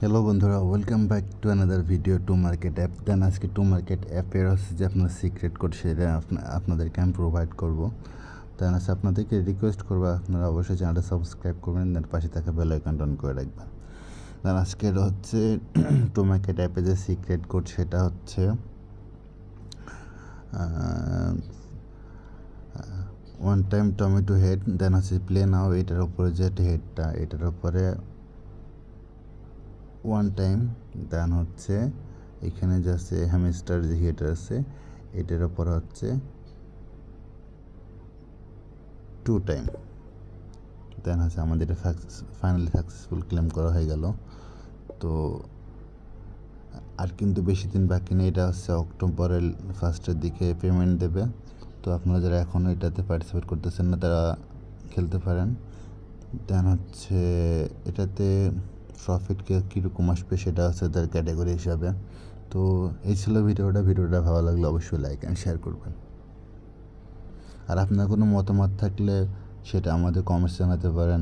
Hello বন্ধুরা, welcome back to another video to market app. Then আজকে to market অ্যাপের হচ্ছে যে আপনার সিক্রেট কোড সেটা আপনাদেরকে আমি প্রোভাইড করবো। দেন আছে আপনাদেরকে রিকোয়েস্ট করবো আপনারা অবশ্যই চ্যানেলটা সাবস্ক্রাইব করবেন, দেন পাশে থাকা বেল আইকনটা অন করে রাখবেন। দেন আজকের হচ্ছে টু মার্কেট অ্যাপে যে সিক্রেট কোড সেটা হচ্ছে ওয়ান টাইম টমেটো হেড। দেন হচ্ছে প্লে নাও, এটার উপরে যে হেডটা এটার উপরে ওয়ান টাইম। দেন হচ্ছে এখানে যে আছে হ্যামস্টার যে হেড আছে এটার উপর হচ্ছে টু টাইম। দেন হচ্ছে আমাদের এটা ফাইনালি সাকসেসফুল ক্লেম করা হয়ে গেল। তো আর কিন্তু বেশি দিন বাকি নেই, এটা হচ্ছে অক্টোবরের ফার্স্টের দিকে পেমেন্ট দেবে। তো আপনারা যারা এখনও এটাতে পার্টিসিপেট করতেছেন না তারা খেলতে পারেন। দেন হচ্ছে এটাতে প্রফিট কীরকম আসবে সেটা হচ্ছে তার ক্যাটাগরি হিসাবে। তো এই ছিল ভিডিওটা ভালো লাগলে অবশ্যই লাইক অ্যান্ড শেয়ার করবেন। আর আপনার কোনো মতামত থাকলে সেটা আমাদের কমেন্টস জানাতে পারেন।